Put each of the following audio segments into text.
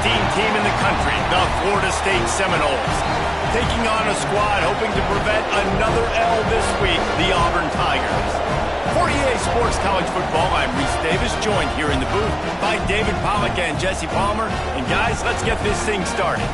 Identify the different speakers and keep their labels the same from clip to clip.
Speaker 1: team in the country, the Florida State Seminoles. Taking on a squad hoping to prevent another L this week, the Auburn Tigers. For EA Sports College Football, I'm Reese Davis, joined here in the booth by David Pollack and Jesse Palmer. And guys, let's get this thing started.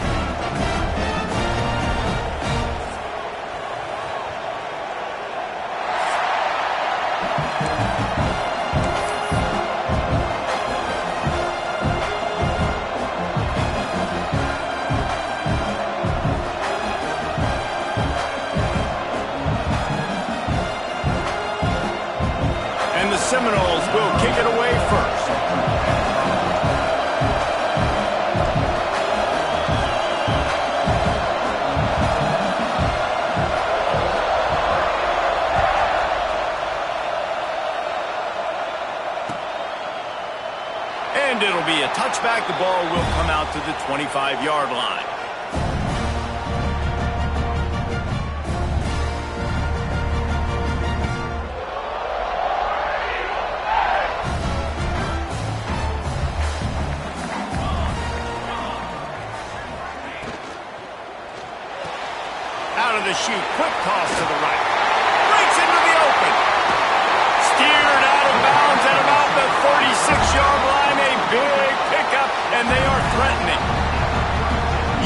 Speaker 1: Seminoles will kick it away first. And it'll be a touchback. The ball will come out to the 25-yard line. Out of the chute, quick toss to the right. Breaks into the open. Steered out of bounds at about the 36-yard line. A big pickup, and they are threatening.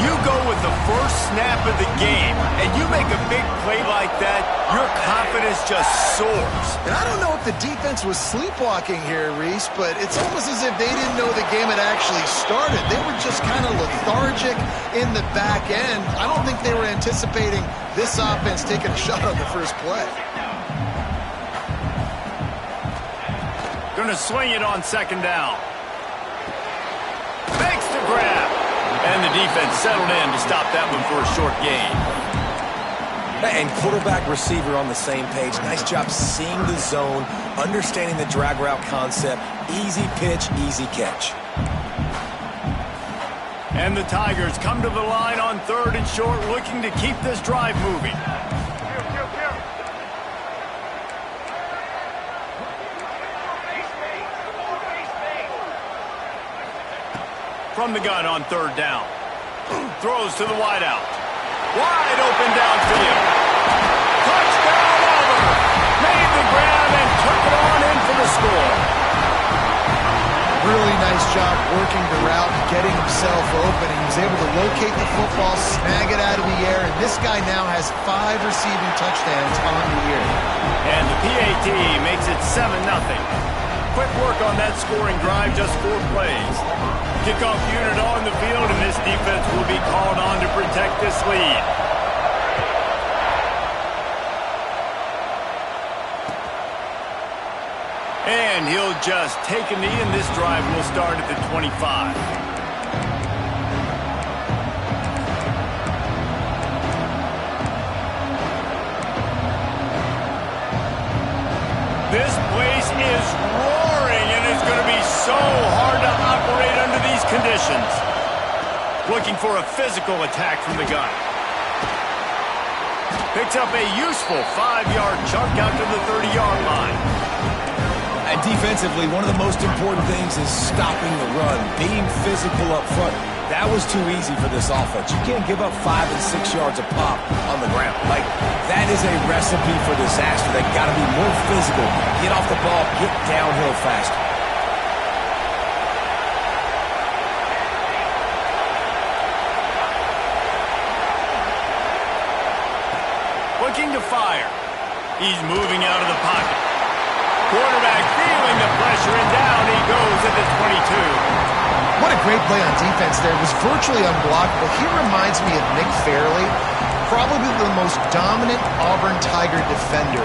Speaker 1: You go with the first snap of the game, and you make a big play like that, your confidence just soars.
Speaker 2: And I don't know if the defense was sleepwalking here, Reese, but it's almost as if they didn't know the game had actually started. They were just kind of lethargic in the back end. I don't think they were anticipating this offense taking a shot on the first play.
Speaker 1: Gonna swing it on second down. Makes the grab. And the defense settled in to stop that one for a short gain.
Speaker 3: And quarterback receiver on the same page. Nice job seeing the zone, understanding the drag route concept. Easy pitch, easy catch.
Speaker 1: And the Tigers come to the line on third and short, looking to keep this drive moving. From the gun on third down. Throws to the wideout. Wide open downfield. Touchdown Auburn! Made the grab and took it on in for the score.
Speaker 2: Really nice job working the route and getting himself open. He was able to locate the football, snag it out of the air, and this guy now has 5 receiving touchdowns on the year.
Speaker 1: And the PAT makes it 7-0. Quick work on that scoring drive, just 4 plays. Kickoff unit on the field, and this defense will be called on to protect this lead. And he'll just take a knee, and this drive will start at the 25. This place is roaring, and it's going to be so hard to operate under these conditions. Looking for a physical attack from the gun. Picks up a useful 5-yard chunk out to the 30-yard line.
Speaker 3: And defensively, one of the most important things is stopping the run, being physical up front. That was too easy for this offense. You can't give up 5 and 6 yards a pop on the ground. Like, that is a recipe for disaster. They've got to be more physical. Get off the ball, get downhill faster.
Speaker 1: Looking to fire. He's moving out of the pocket. Quarterback feeling the pressure, and down he goes at the 22.
Speaker 2: What a great play on defense there. It was virtually unblockable. He reminds me of Nick Fairley, probably the most dominant Auburn Tiger defender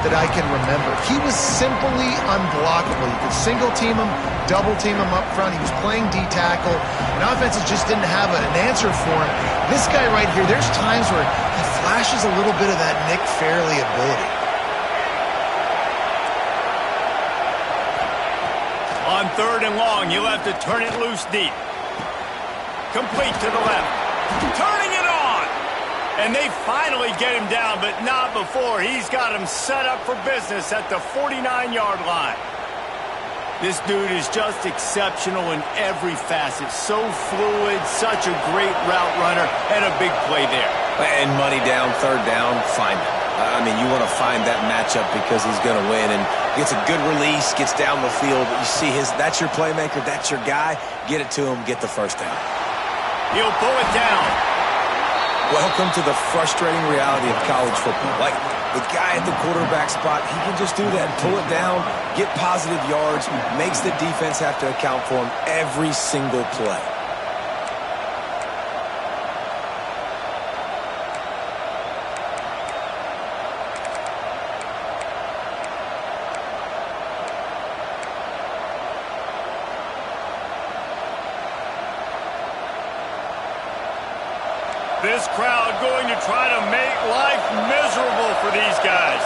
Speaker 2: that I can remember. He was simply unblockable. You could single team him, double team him up front. He was playing D-tackle, and offenses just didn't have an answer for him. This guy right here, there's times where he flashes a little bit of that Nick Fairley ability.
Speaker 1: On third and long, you'll have to turn it loose deep. Complete to the left. Turning it on! And they finally get him down, but not before he's got him set up for business at the 49-yard line. This dude is just exceptional in every facet. So fluid, such a great route runner, and a big play there.
Speaker 3: And money down, third down, find him. I mean, you want to find that matchup because he's going to win. And gets a good release, gets down the field. You see that's your playmaker, that's your guy. Get it to him, get the first down.
Speaker 1: He'll pull it down.
Speaker 3: Welcome to the frustrating reality of college football. Like, the guy at the quarterback spot, he can just do that. Pull it down, get positive yards, makes the defense have to account for him every single play.
Speaker 1: This crowd going to try to make life miserable for these guys.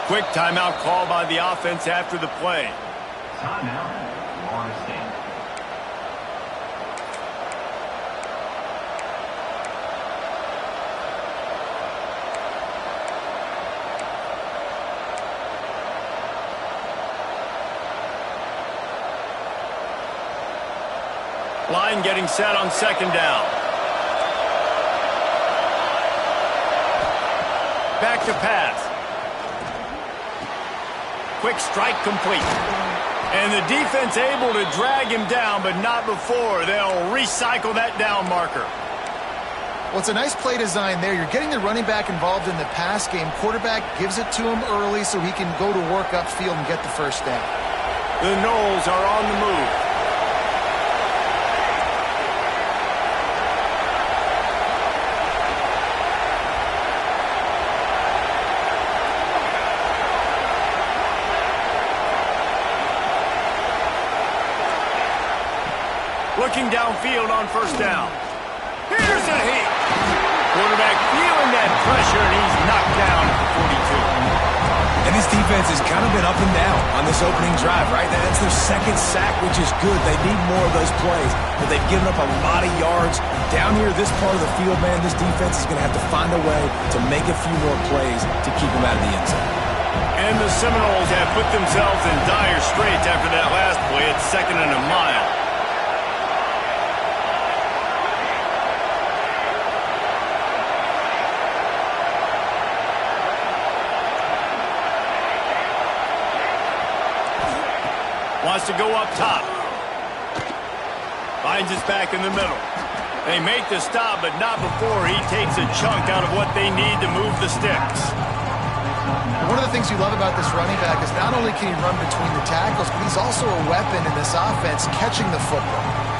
Speaker 1: Quick timeout call by the offense after the play.
Speaker 4: Timeout, Florida State.
Speaker 1: Line getting set on second down. Back to pass. Quick strike complete. And the defense able to drag him down, but not before. They'll recycle that down marker.
Speaker 2: Well, it's a nice play design there. You're getting the running back involved in the pass game. Quarterback gives it to him early so he can go to work upfield and get the first down.
Speaker 1: The Noles are on the move. Looking downfield on first down. Here's a hit. Quarterback feeling that pressure, and he's knocked down at the 42.
Speaker 3: And this defense has kind of been up and down on this opening drive, right? That's their second sack, which is good. They need more of those plays, but they've given up a lot of yards. Down here, this part of the field, man, this defense is going to have to find a way to make a few more plays to keep them out of the end zone.
Speaker 1: And the Seminoles have put themselves in dire straits after that last play at 2nd and a mile. Wants to go up top. Finds his back in the middle. They make the stop, but not before he takes a chunk out of what they need to move the sticks.
Speaker 2: One of the things you love about this running back is not only can he run between the tackles, but he's also a weapon in this offense catching the football.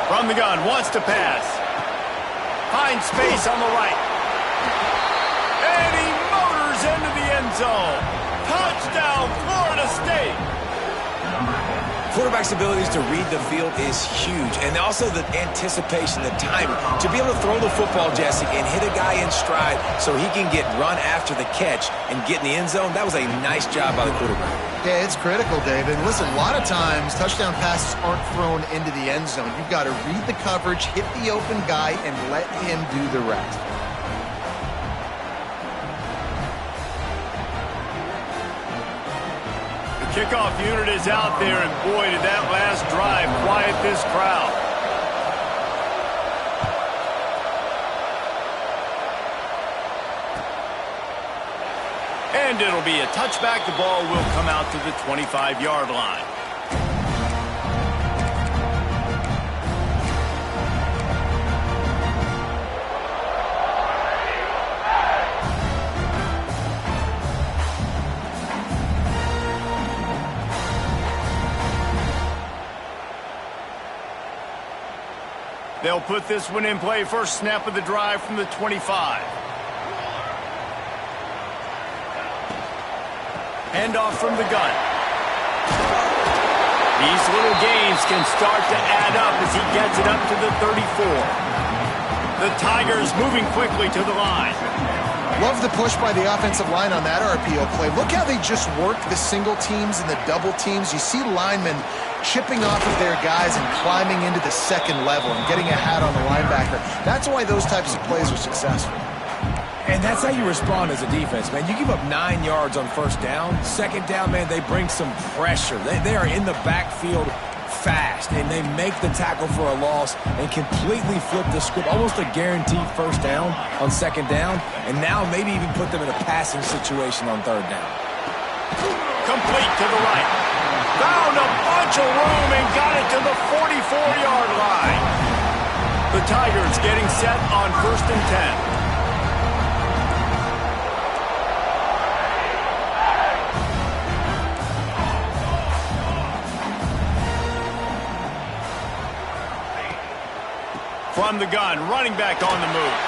Speaker 1: From the gun, wants to pass. Finds space on the right. And he motors into the end zone. Touchdown, Florida State.
Speaker 3: Quarterback's abilities to read the field is huge, and also the anticipation, the timing. To be able to throw the football, Jesse, and hit a guy in stride so he can get run after the catch and get in the end zone, that was a nice job by the quarterback.
Speaker 2: Yeah, it's critical, David. Listen, a lot of times touchdown passes aren't thrown into the end zone. You've got to read the coverage, hit the open guy, and let him do the rest.
Speaker 1: Kickoff unit is out there, and boy, did that last drive quiet this crowd. And it'll be a touchback. The ball will come out to the 25-yard line. They'll put this one in play. First snap of the drive from the 25. Handoff from the gun. These little gains can start to add up as he gets it up to the 34. The Tigers moving quickly to the line.
Speaker 2: Love the push by the offensive line on that RPO play. Look how they just work the single teams and the double teams. You see linemen chipping off of their guys and climbing into the second level and getting a hat on the linebacker. That's why those types of plays are successful.
Speaker 3: And that's how you respond as a defense, man. You give up 9 yards on first down. Second down, man, they bring some pressure. They are in the backfield fast, and they make the tackle for a loss and completely flip the script. Almost a guaranteed first down on second down, and now maybe even put them in a passing situation on third down.
Speaker 1: Complete to the right. Found a bunch of room and got it to the 44-yard line. The Tigers getting set on 1st and 10. From the gun, running back on the move.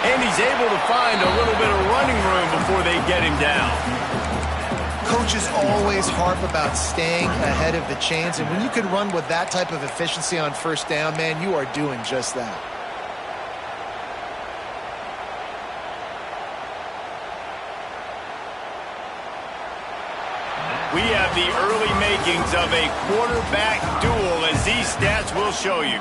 Speaker 1: And he's able to find a little bit of running room before they get him down.
Speaker 2: Coaches always harp about staying ahead of the chains, and when you can run with that type of efficiency on first down, man, you are doing just that.
Speaker 1: We have the early makings of a quarterback duel, as these stats will show you.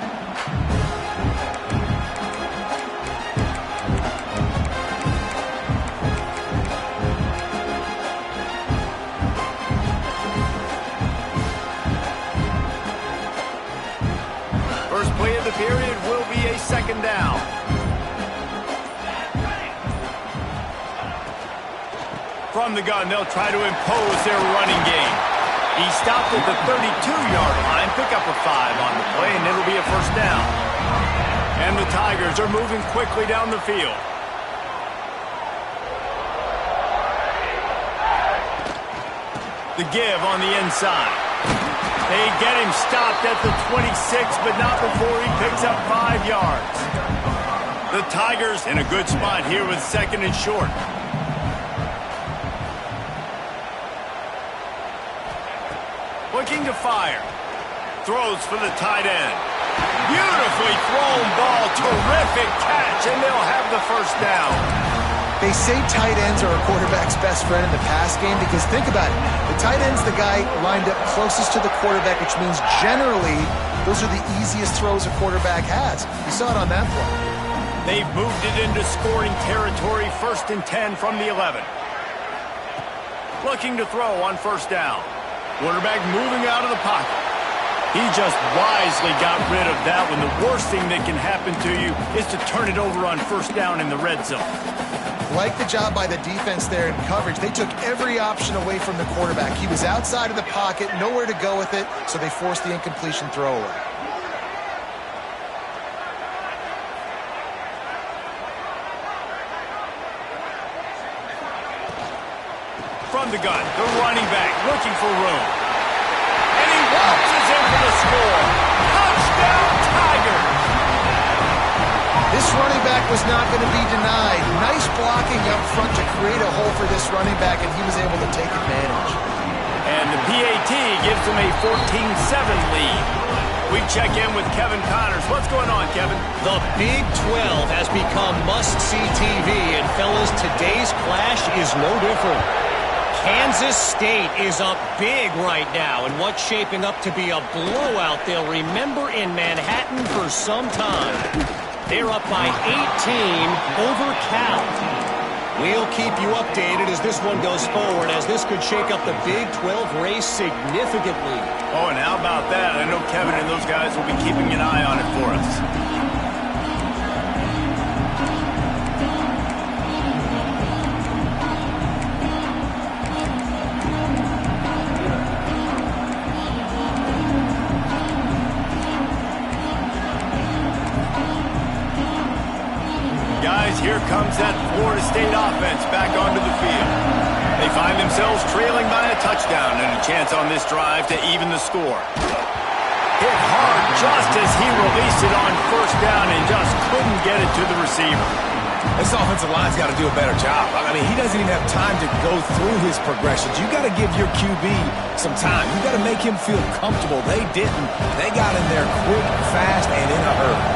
Speaker 1: First play of the period will be a second down. From the gun, they'll try to impose their running game. He stopped at the 32-yard line, pick up a 5 on the play, and it'll be a first down. And the Tigers are moving quickly down the field. The give on the inside. They get him stopped at the 26, but not before he picks up 5 yards. The Tigers in a good spot here with 2nd and short. Looking to fire. Throws for the tight end. Beautifully thrown ball. Terrific catch, and they'll have the first down.
Speaker 2: They say tight ends are a quarterback's best friend in the pass game because think about it. The tight end's the guy lined up closest to the quarterback, which means generally those are the easiest throws a quarterback has. You saw it on that play.
Speaker 1: They've moved it into scoring territory. 1st and 10 from the 11. Looking to throw on first down. Quarterback moving out of the pocket. He just wisely got rid of that one. The worst thing that can happen to you is to turn it over on first down in the red zone.
Speaker 2: Like the job by the defense there in coverage. They took every option away from the quarterback. He was outside of the pocket, nowhere to go with it, so they forced the incompletion throwaway.
Speaker 1: From the gun, the running back looking for room. And he waltzes in for the score. Touchdown, Tigers!
Speaker 2: This running back was not going to be denied. Nice blocking up front to create a hole for this running back, and he was able to take advantage.
Speaker 1: And the PAT gives them a 14-7 lead. We check in with Kevin Connors. What's going on, Kevin?
Speaker 5: The Big 12 has become must-see TV, and fellas, today's clash is no different. Kansas State is up big right now in what's shaping up to be a blowout they'll remember in Manhattan for some time. They're up by 18 over Cal. We'll keep you updated as this one goes forward, as this could shake up the Big 12 race significantly.
Speaker 1: Oh, and how about that? I know Kevin and those guys will be keeping an eye on it for us. Here comes that Florida State offense back onto the field. They find themselves trailing by a touchdown and a chance on this drive to even the score. Hit hard just as he released it on first down and just couldn't get it to the receiver.
Speaker 3: This offensive line's got to do a better job. I mean, he doesn't even have time to go through his progressions. You got to give your QB some time. You got to make him feel comfortable. They didn't. They got in there quick, fast, and in a hurry.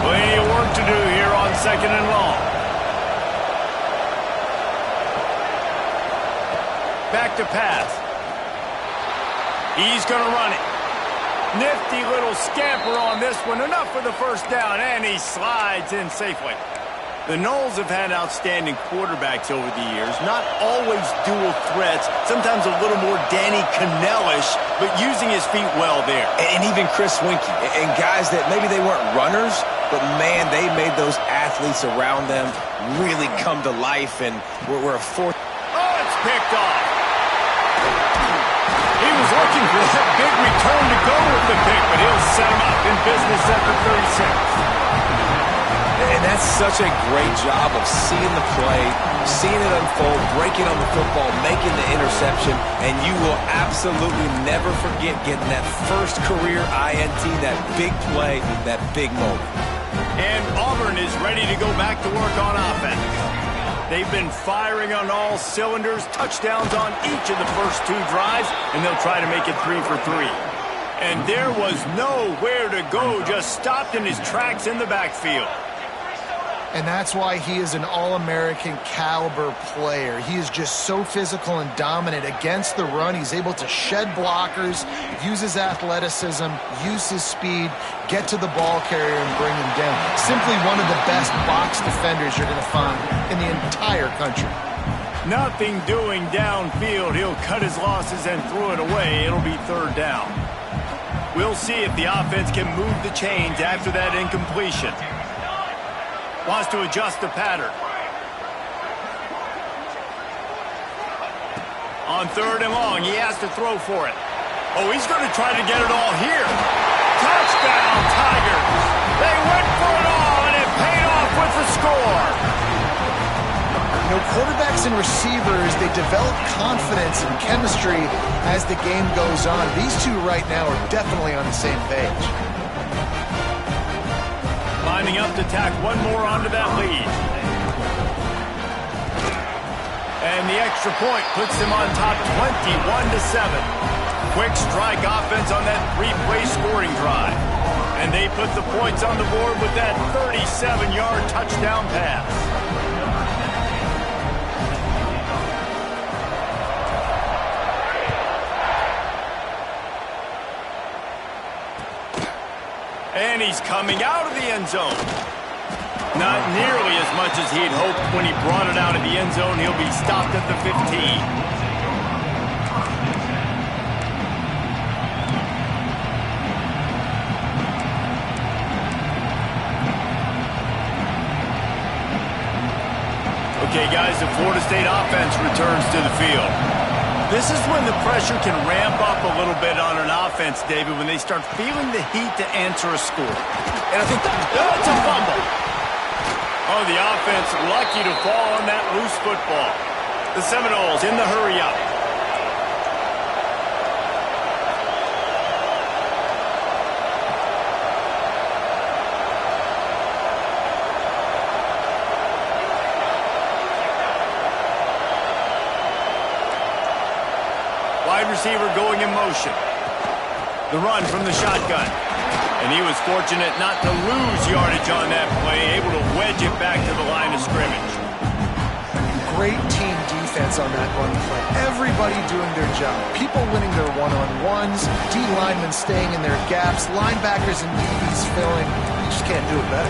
Speaker 1: Plenty of work to do here on 2nd and long. Back to pass. He's going to run it. Nifty little scamper on this one. Enough for the first down, and he slides in safely. The Noles have had outstanding quarterbacks over the years. Not always dual threats. Sometimes a little more Danny Cannell-ish, but using his feet well there.
Speaker 3: And even Chris Winkie. And guys that maybe they weren't runners, but, man, they made those athletes around them really come to life. And we're a fourth.
Speaker 1: Oh, it's picked off. He was looking for that big return to go with the pick, but he'll set him up in business at the 36.
Speaker 3: And that's such a great job of seeing the play, seeing it unfold, breaking on the football, making the interception, and you will absolutely never forget getting that first career INT, that big play, that big moment.
Speaker 1: And Auburn is ready to go back to work on offense. They've been firing on all cylinders, touchdowns on each of the first 2 drives, and they'll try to make it 3 for 3. And there was nowhere to go, just stopped in his tracks in the backfield.
Speaker 2: And that's why he is an All-American caliber player. He is just so physical and dominant against the run. He's able to shed blockers, use his athleticism, use his speed, get to the ball carrier and bring him down. Simply one of the best box defenders you're going to find in the entire country.
Speaker 1: Nothing doing downfield. He'll cut his losses and throw it away. It'll be 3rd down. We'll see if the offense can move the chains after that incompletion. Wants to adjust the pattern. On 3rd and long, he has to throw for it. Oh, he's going to try to get it all here. Touchdown, Tigers. They went for it all, and it paid off with the score.
Speaker 2: You know, quarterbacks and receivers, they develop confidence and chemistry as the game goes on. These two right now are definitely on the same page.
Speaker 1: Lining up to tack one more onto that lead. And the extra point puts them on top 21-7. Quick strike offense on that 3-play scoring drive. And they put the points on the board with that 37-yard touchdown pass. And he's coming out of the end zone. Not nearly as much as he'd hoped when he brought it out of the end zone. He'll be stopped at the 15. Okay, guys, the Florida State offense returns to the field. This is when the pressure can ramp up a little bit on an offense, David, when they start feeling the heat to answer a score. And I think that's a fumble. Oh, the offense lucky to fall on that loose football. The Seminoles in the hurry-up. Wide receiver going in motion. The run from the shotgun. And he was fortunate not to lose yardage on that play, able to wedge it back to the line of scrimmage.
Speaker 2: Great team defense on that run play. Everybody doing their job. People winning their one-on-ones, D linemen staying in their gaps, linebackers and DBs filling. You just can't do it better.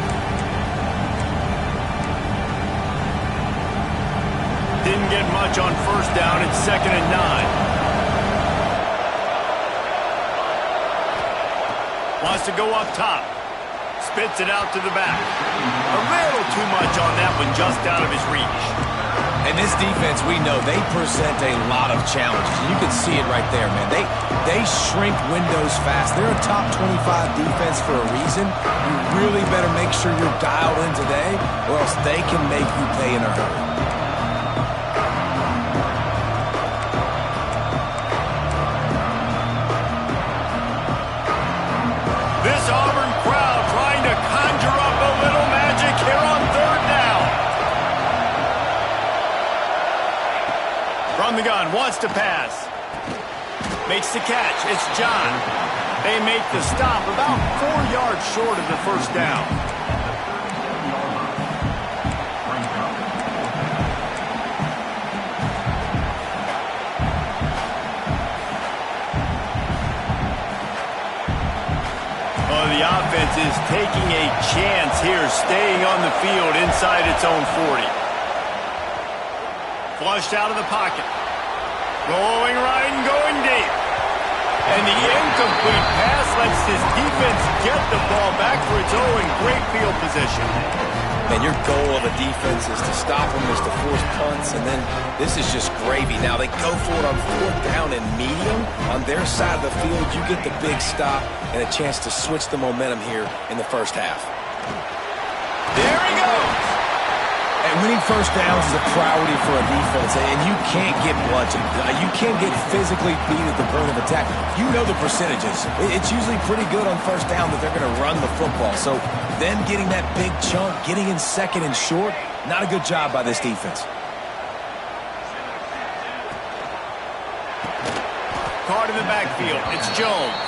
Speaker 1: Didn't get much on 1st down. It's 2nd and 9. Wants to go up top. Spits it out to the back. A little too much on that one, just out of his reach.
Speaker 3: And this defense, we know, they present a lot of challenges. You can see it right there, man. They shrink windows fast. They're a top 25 defense for a reason. You really better make sure you're dialed in today, or else they can make you pay in a hurry.
Speaker 1: Auburn crowd trying to conjure up a little magic here on 3rd down. From the gun, wants to pass. Makes the catch. It's John. They make the stop about 4 yards short of the first down. Oh, the offense is taking a chance here, staying on the field inside its own 40. Flushed out of the pocket. Going right and going deep. And the incomplete pass lets this defense get the ball back for its own great field position.
Speaker 3: And your goal of a defense is to stop them, is to force punts, and then this is just gravy. Now they go for it on 4th down and medium. On their side of the field, you get the big stop and a chance to switch the momentum here in the first half.
Speaker 1: There he goes.
Speaker 3: And winning first downs is a priority for a defense, and you can't get bludgeoned. You can't get physically beat at the point of attack. You know the percentages. It's usually pretty good on first down that they're going to run the football. So then getting that big chunk, getting in second and short, not a good job by this defense.
Speaker 1: Caught in the backfield. It's Jones.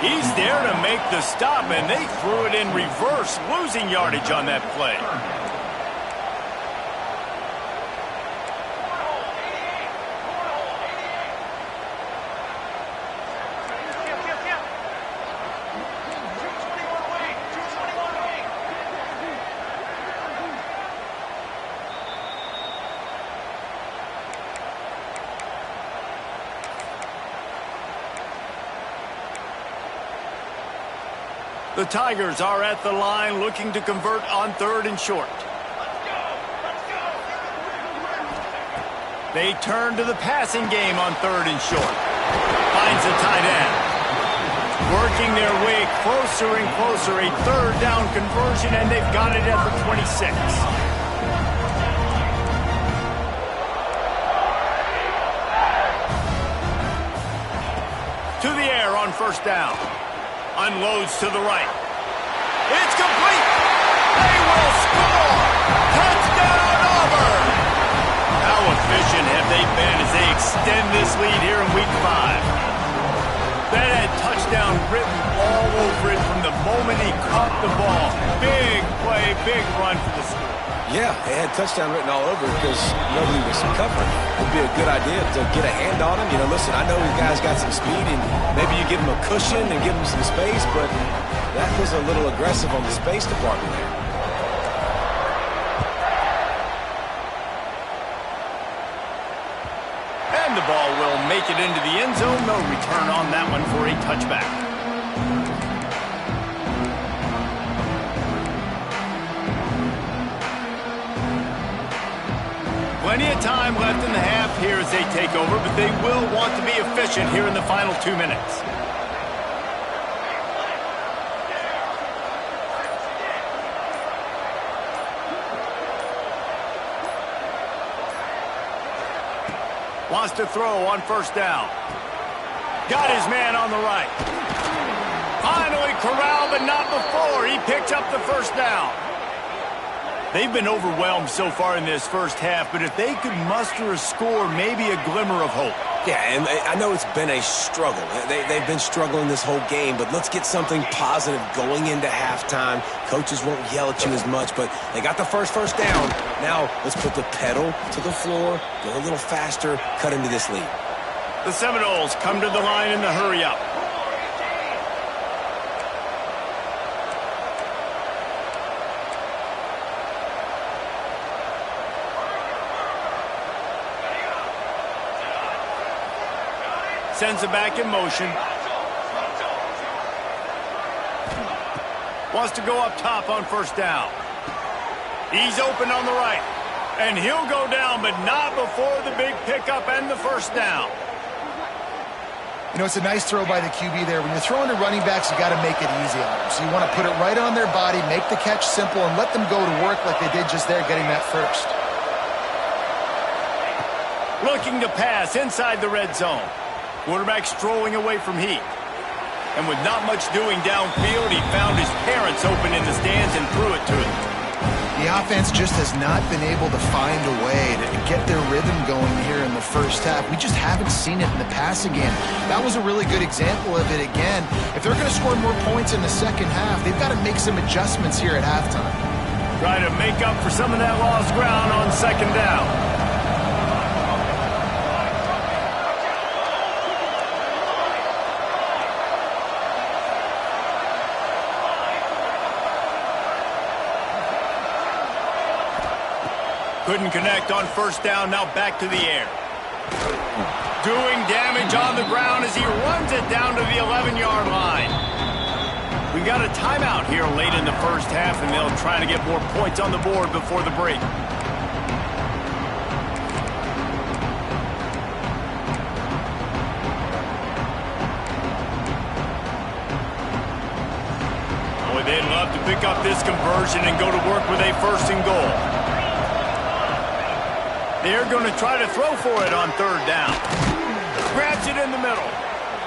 Speaker 1: He's there to make the stop, and they threw it in reverse, losing yardage on that play. The Tigers are at the line looking to convert on 3rd and short. They turn to the passing game on 3rd and short. Finds a tight end. Working their way closer and closer. A 3rd down conversion, and they've got it at the 26. To the air on 1st down. Unloads to the right. It's complete. They will score. Touchdown, Auburn. How efficient have they been as they extend this lead here in Week 5? That had touchdown written all over it from the moment he caught the ball. Big play, big run for the score.
Speaker 3: Yeah, they had touchdown written all over it because nobody was covering. It would be a good idea to get a hand on him. You know, listen, I know the guy's got some speed, and maybe you give him a cushion and give him some space, but that was a little aggressive on the space department there.
Speaker 1: And the ball will make it into the end zone. No return on that one for a touchback. Plenty of time left in the half here as they take over, but they will want to be efficient here in the final 2 minutes. Wants to throw on 1st down. Got his man on the right. Finally corralled, but not before. He picked up the 1st down. They've been overwhelmed so far in this first half, but if they could muster a score, maybe a glimmer of hope.
Speaker 3: Yeah, and I know it's been a struggle. They've been struggling this whole game, but let's get something positive going into halftime. Coaches won't yell at you as much, but they got the first down. Now let's put the pedal to the floor, go a little faster, cut into this lead.
Speaker 1: The Seminoles come to the line in the hurry-up. Sends it back in motion. Wants to go up top on 1st down. He's open on the right. And he'll go down, but not before the big pickup and the 1st down.
Speaker 2: You know, it's a nice throw by the QB there. When you're throwing to running backs, you got to make it easy on them. So you want to put it right on their body, make the catch simple, and let them go to work like they did just there, getting that first.
Speaker 1: Looking to pass inside the red zone. Quarterback strolling away from heat. And with not much doing downfield, he found his parents open in the stands and threw it to him.
Speaker 2: The offense just has not been able to find a way to get their rhythm going here in the first half. We just haven't seen it in the passing game. That was a really good example of it again. If they're going to score more points in the second half, they've got to make some adjustments here at halftime.
Speaker 1: Try to make up for some of that lost ground on second down. Couldn't connect on first down, now back to the air. Doing damage on the ground as he runs it down to the 11-yard line. We got a timeout here late in the first half, and they'll try to get more points on the board before the break. Boy, they'd love to pick up this conversion and go to work with a first and goal. They're going to try to throw for it on third down. Grabs it in the middle.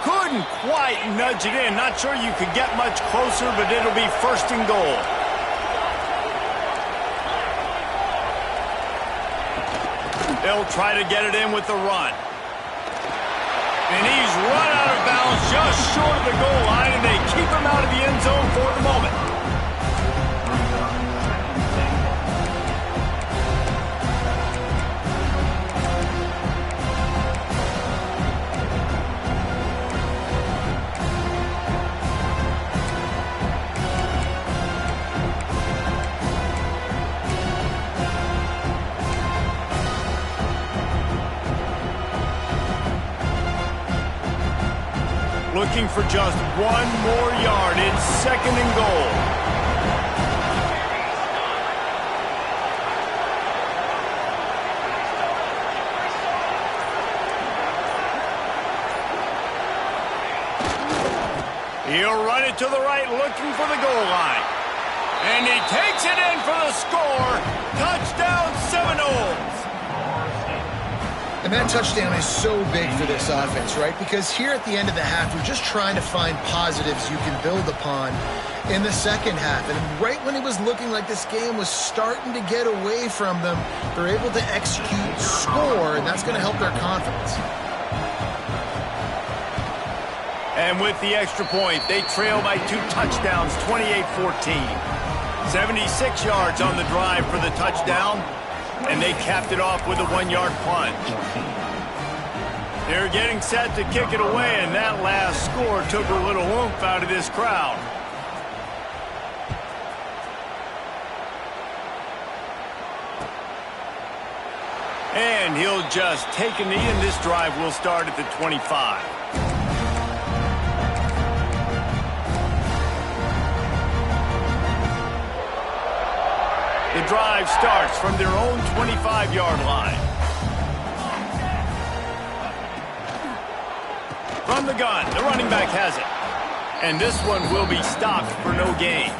Speaker 1: Couldn't quite nudge it in. Not sure you could get much closer, but it'll be first and goal. They'll try to get it in with the run. And he's run out of bounds just short of the goal line, and they keep him out of the end zone for the moment. Looking for just one more yard. It's second and goal. He'll run it to the right, looking for the goal line. And he takes it in for the score. Touchdown, Seminoles.
Speaker 2: And that touchdown is so big for this offense, right? Because here at the end of the half, you're just trying to find positives you can build upon in the second half. And right when it was looking like this game was starting to get away from them, they're able to execute, score, and that's going to help their confidence.
Speaker 1: And with the extra point, they trail by 2 touchdowns, 28-14. 76 yards on the drive for the touchdown. And they capped it off with a 1-yard plunge. They're getting set to kick it away, and that last score took a little oomph out of this crowd. And he'll just take a knee, and this drive will start at the 25. The drive starts from their own 25-yard line. From the gun, the running back has it. And this one will be stopped for no gain.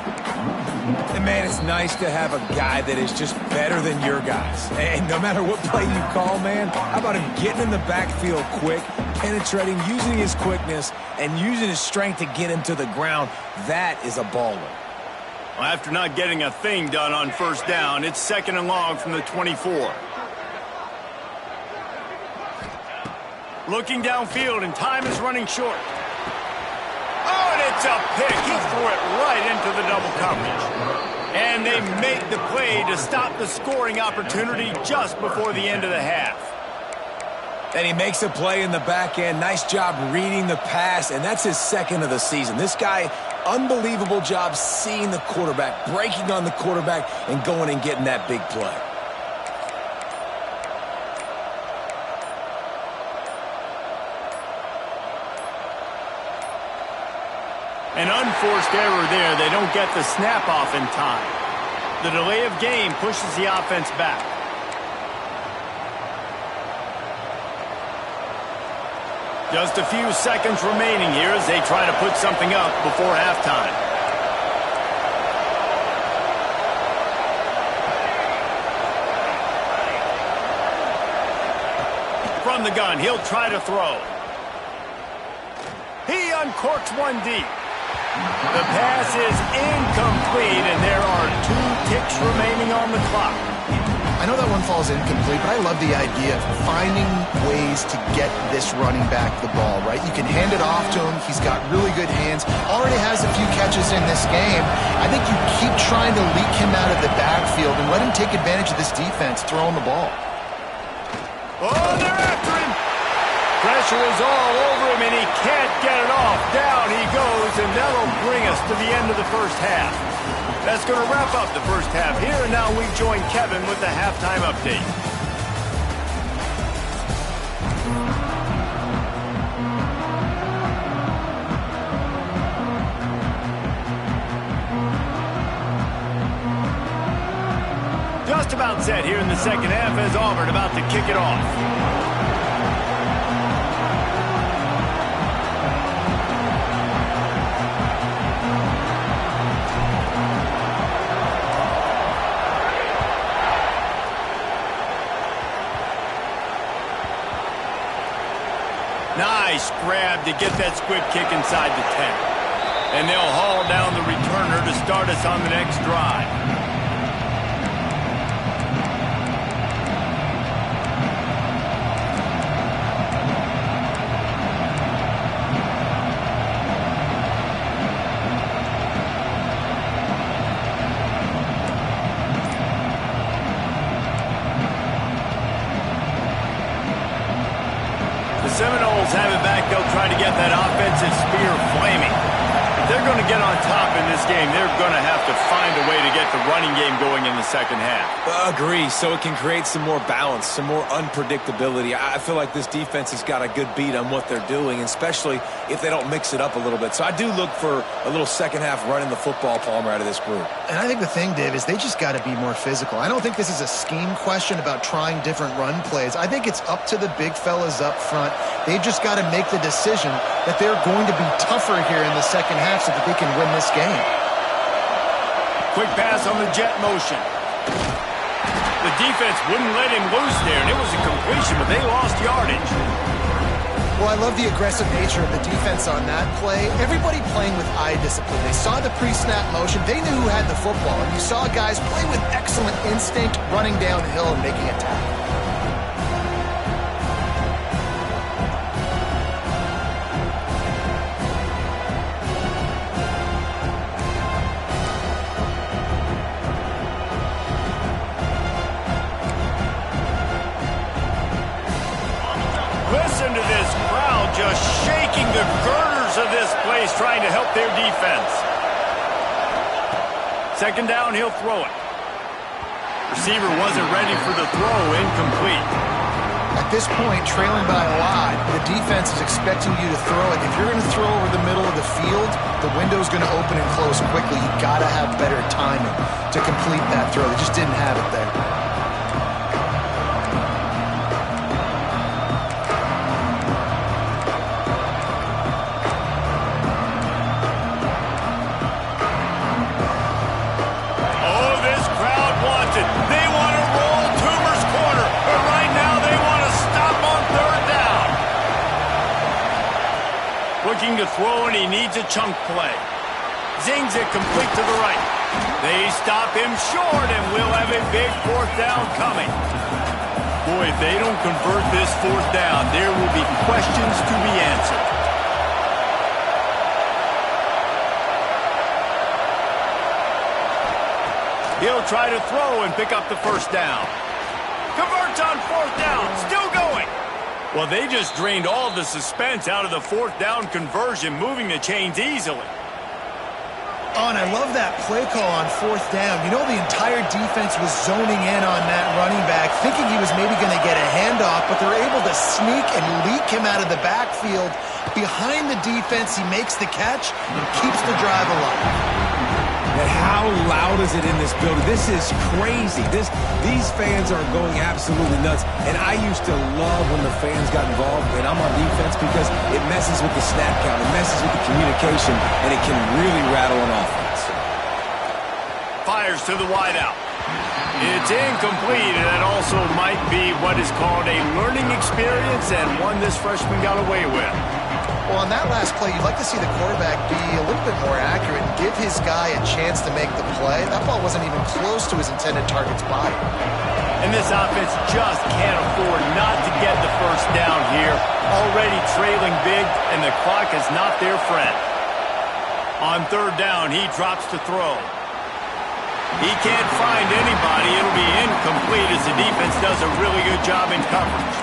Speaker 3: And man, it's nice to have a guy that is just better than your guys. And no matter what play you call, man, how about him getting in the backfield quick, penetrating, using his quickness, and using his strength to get him to the ground. That is a baller.
Speaker 1: Well, after not getting a thing done on first down, it's second and long from the 24. Looking downfield, and time is running short. Oh, and it's a pick. He threw it right into the double coverage. And they make the play to stop the scoring opportunity just before the end of the half.
Speaker 3: And he makes a play in the back end. Nice job reading the pass, and that's his second of the season. This guy, unbelievable job seeing the quarterback, breaking on the quarterback, and going and getting that big play.
Speaker 1: An unforced error there. They don't get the snap off in time. The delay of game pushes the offense back. Just a few seconds remaining here as they try to put something up before halftime. From the gun, he'll try to throw. He uncorks one deep. The pass is incomplete, and there are 2 ticks remaining on the clock.
Speaker 2: I know that one falls incomplete, but I love the idea of finding ways to get this running back the ball, right? You can hand it off to him. He's got really good hands. Already has a few catches in this game. I think you keep trying to leak him out of the backfield and let him take advantage of this defense throwing the ball.
Speaker 1: Oh, they're after him. Pressure is all over him, and he can't get it off. Down he goes, and that'll bring us to the end of the first half. That's going to wrap up the first half here, and now we join Kevin with the halftime update. Just about set here in the second half as Auburn about to kick it off. Nice grab to get that squib kick inside the 10. And they'll haul down the returner to start us on the next drive. Seminoles have it back. They'll try to get that offensive spear flaming. If they're going to get on top in this game, they're going to have to find a way to get the running game going in the second half.
Speaker 3: Agree, so it can create some more balance, some more unpredictability. I feel like this defense has got a good beat on what they're doing, especially if they don't mix it up a little bit. So I do look for a little second half running the football, Palmer, out of this group.
Speaker 2: And I think the thing, Dave, is they just got to be more physical. I don't think this is a scheme question about trying different run plays. I think it's up to the big fellas up front. They've just got to make the decision that they're going to be tougher here in the second half so that they can win this game.
Speaker 1: Quick pass on the jet motion. The defense wouldn't let him loose there, and it was a completion, but they lost yardage.
Speaker 2: Well, I love the aggressive nature of the defense on that play. Everybody playing with eye discipline. They saw the pre-snap motion. They knew who had the football, and you saw guys play with excellent instinct, running downhill and making a tackle.
Speaker 1: Listen to this crowd just shaking the girders of this place, trying to help their defense. Second down, he'll throw it. Receiver wasn't ready for the throw, incomplete.
Speaker 2: At this point, trailing by a lot, the defense is expecting you to throw it. If you're going to throw over the middle of the field, the window's going to open and close quickly. You've got to have better timing to complete that throw. They just didn't have it there.
Speaker 1: Looking to throw, and he needs a chunk play. Zings it complete to the right. They stop him short, and we'll have a big fourth down coming. Boy, if they don't convert this fourth down, there will be questions to be answered. He'll try to throw and pick up the first down. Converts on fourth down, still going. Well, they just drained all the suspense out of the fourth down conversion, moving the chains easily.
Speaker 2: Oh, and I love that play call on fourth down. You know, the entire defense was zoning in on that running back, thinking he was maybe going to get a handoff, but they're able to sneak and leak him out of the backfield. Behind the defense, he makes the catch and keeps the drive alive.
Speaker 3: And how loud is it in this building? This is crazy. These fans are going absolutely nuts. And I used to love when the fans got involved, and I'm on defense, because it messes with the snap count, it messes with the communication, and it can really rattle an offense.
Speaker 1: Fires to the wideout. It's incomplete, and that also might be what is called a learning experience, and one this freshman got away with.
Speaker 2: Well, on that last play, you'd like to see the quarterback be a little bit more his guy a chance to make the play. That ball wasn't even close to his intended target's body.
Speaker 1: And this offense just can't afford not to get the first down here. Already trailing big, and the clock is not their friend. On third down, he drops to throw. He can't find anybody. It'll be incomplete as the defense does a really good job in coverage.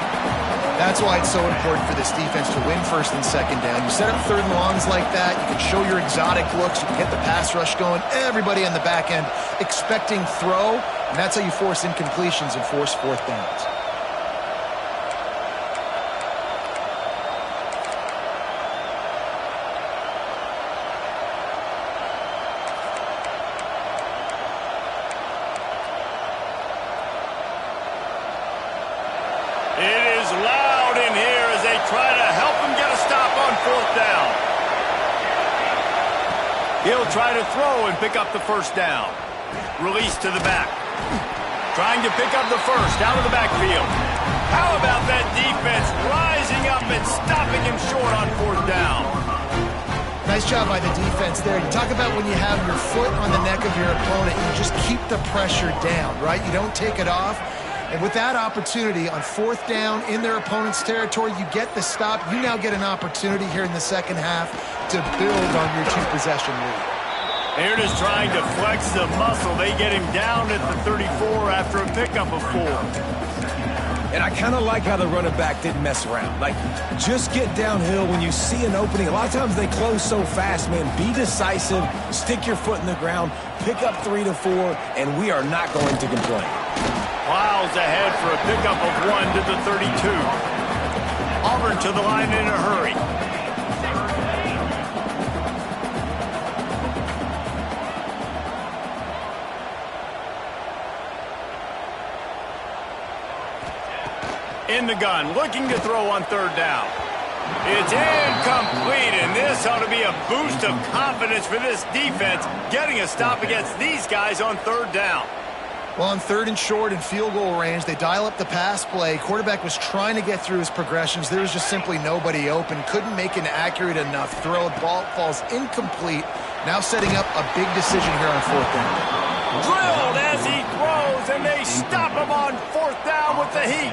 Speaker 2: That's why it's so important for this defense to win first and second down. You set up third and longs like that, you can show your exotic looks, you can get the pass rush going, everybody on the back end expecting throw, and that's how you force incompletions and force fourth downs.
Speaker 1: It is loud in here as they try to help him get a stop on fourth down. He'll try to throw and pick up the first down. Release to the back. Trying to pick up the first out of the backfield. How about that defense rising up and stopping him short on fourth down?
Speaker 2: Nice job by the defense there. You talk about when you have your foot on the neck of your opponent, you just keep the pressure down, right? You don't take it off. And with that opportunity on fourth down in their opponent's territory, you get the stop. You now get an opportunity here in the second half to build on your two-possession lead.
Speaker 1: They're just trying to flex the muscle. They get him down at the 34 after a pickup of 4.
Speaker 3: And I kind of like how the running back didn't mess around. Like, just get downhill when you see an opening. A lot of times they close so fast, man. Be decisive, stick your foot in the ground, pick up 3 to 4, and we are not going to complain.
Speaker 1: Plows ahead for a pickup of 1 to the 32. Auburn to the line in a hurry. In the gun, looking to throw on third down. It's incomplete, and this ought to be a boost of confidence for this defense, getting a stop against these guys on third down.
Speaker 2: Well, on third and short and field goal range, they dial up the pass play. Quarterback was trying to get through his progressions. There was just simply nobody open. Couldn't make an accurate enough throw. Ball falls incomplete. Now setting up a big decision here on fourth down.
Speaker 1: Drilled as he throws, and they stop him on fourth down with the heat.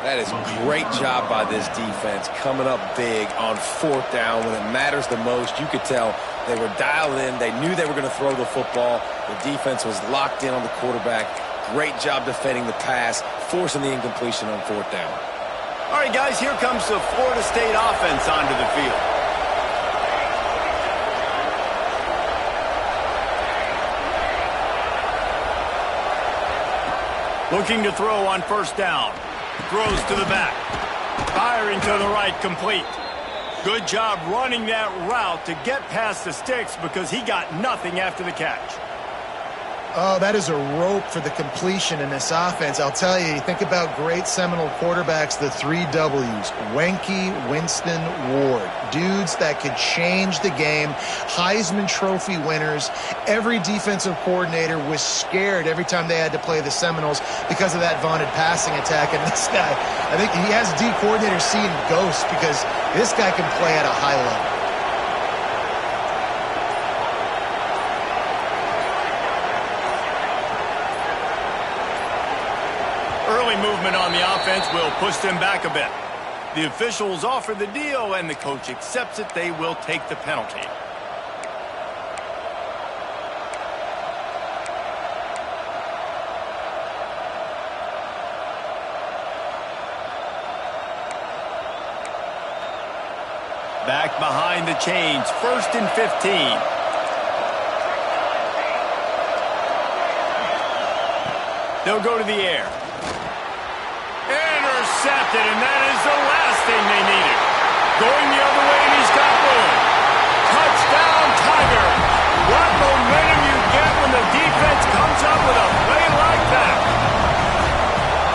Speaker 3: That is great job by this defense, coming up big on fourth down when it matters the most. You could tell they were dialed in. They knew they were going to throw the football. The defense was locked in on the quarterback. Great job defending the pass, forcing the incompletion on fourth down.
Speaker 1: All right, guys, here comes the Florida State offense onto the field. Looking to throw on first down. Throws to the back. Firing to the right, complete. Good job running that route to get past the sticks because he got nothing after the catch.
Speaker 2: Oh, that is a rope for the completion in this offense. I'll tell you, think about great Seminole quarterbacks, the 3 W's. Wenke, Winston, Ward. Dudes that could change the game. Heisman Trophy winners. Every defensive coordinator was scared every time they had to play the Seminoles because of that vaunted passing attack. And this guy, I think he has D coordinators seeing ghosts because this guy can play at a high level.
Speaker 1: Early movement on the offense will push them back a bit. The officials offer the deal, and the coach accepts it. They will take the penalty. Back behind the chains, 1st and 15. They'll go to the air. Intercepted, and that is the last thing they needed. Going the other way, and he's got room. Touchdown, Tigers. What momentum you get when the defense comes up with a play like that.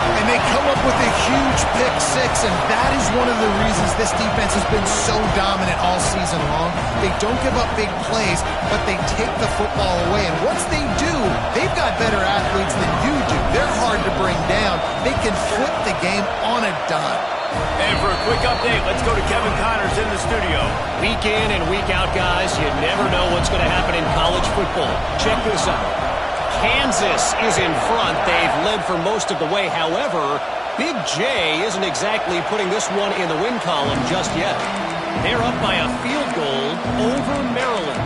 Speaker 2: And they come up with a huge pick six, and that is one of the reasons this defense has been so dominant all season long. They don't give up big plays, but they take the football away. And once they do, they've got better athletes than you do. They're hard to bring down. They can flip the game on a dime.
Speaker 1: And for a quick update, let's go to Kevin Connors in the studio.
Speaker 5: Week in and week out, guys, you never know what's going to happen in college football. Check this out. Kansas is in front. They've led for most of the way. However, Big J isn't exactly putting this one in the win column just yet. They're up by a field goal over Maryland.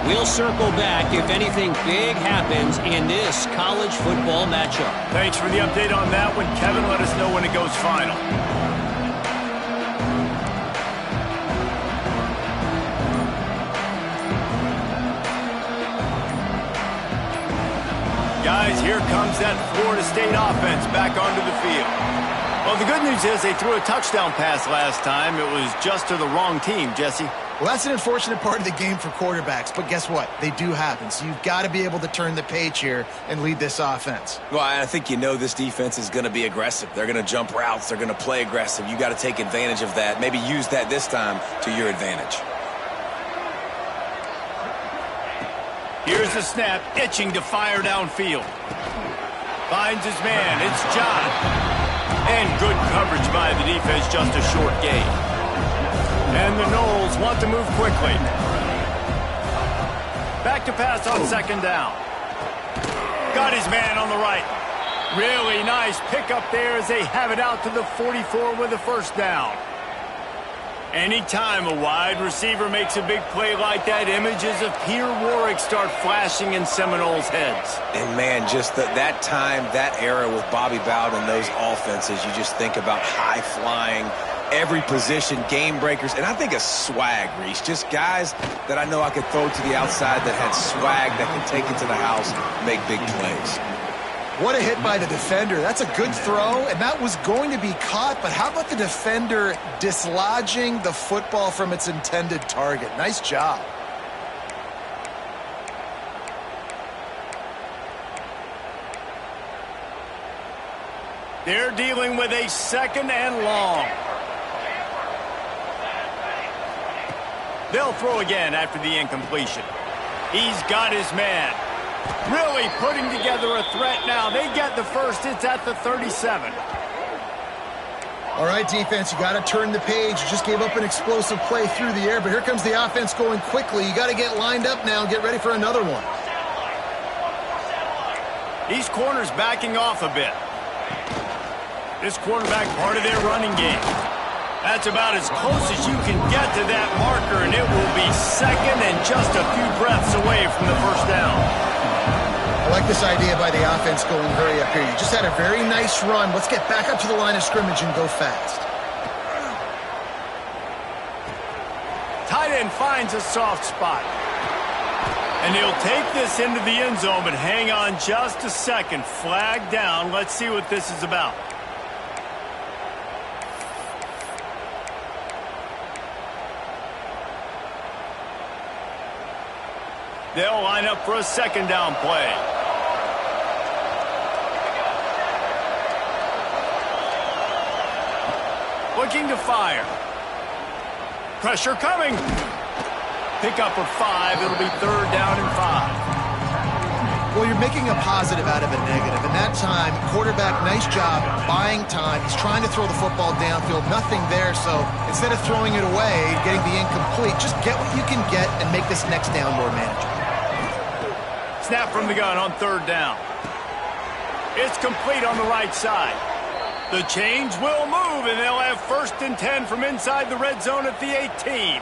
Speaker 5: We'll circle back if anything big happens in this college football matchup.
Speaker 1: Thanks for the update on that one, Kevin. Let us know when it goes final. Guys, here comes that Florida State offense back onto the field. Well, the good news is they threw a touchdown pass last time. It was just to the wrong team, Jesse.
Speaker 2: Well, that's an unfortunate part of the game for quarterbacks, but guess what? They do happen, so you've got to be able to turn the page here and lead this offense.
Speaker 3: Well, I think you know this defense is going to be aggressive. They're going to jump routes. They're going to play aggressive. You got to take advantage of that. Maybe use that this time to your advantage.
Speaker 1: Here's the snap, itching to fire downfield. Finds his man, it's John. And good coverage by the defense, just a short gain. And the Noles want to move quickly. Back to pass on second down. Got his man on the right. Really nice pickup there as they have it out to the 44 with a first down. Anytime a wide receiver makes a big play like that, images of Peter Warwick start flashing in Seminoles' heads.
Speaker 3: And, man, just that time, that era with Bobby Bowden and those offenses, you just think about high-flying, every position, game breakers, and I think a swag, Reese. Just guys that I know I could throw to the outside that had swag that can take it to the house, make big plays.
Speaker 2: What a hit by the defender. That's a good throw, and that was going to be caught, but how about the defender dislodging the football from its intended target? Nice job.
Speaker 1: They're dealing with a second and long. They'll throw again after the incompletion. He's got his man. Really putting together a threat now. They get the first. It's at the 37.
Speaker 2: All right, defense, you got to turn the page. You just gave up an explosive play through the air, but here comes the offense going quickly. You got to get lined up now and get ready for another one.
Speaker 1: These corners backing off a bit. This quarterback part of their running game. That's about as close as you can get to that marker, and it will be second and just a few breaths away from the first down.
Speaker 2: I like this idea by the offense going hurry up here. You just had a very nice run. Let's get back up to the line of scrimmage and go fast.
Speaker 1: Tight end finds a soft spot. And he'll take this into the end zone, but hang on just a second. Flag down. Let's see what this is about. They'll line up for a second down play. Looking to fire. Pressure coming. Pick up of 5. It'll be third down and 5.
Speaker 2: Well, you're making a positive out of a negative. And that time, quarterback, nice job buying time. He's trying to throw the football downfield. Nothing there. So instead of throwing it away, getting the incomplete, just get what you can get and make this next down more manageable.
Speaker 1: Snap from the gun on third down. It's complete on the right side. The chains will move, and they'll have first and 10 from inside the red zone at the 18.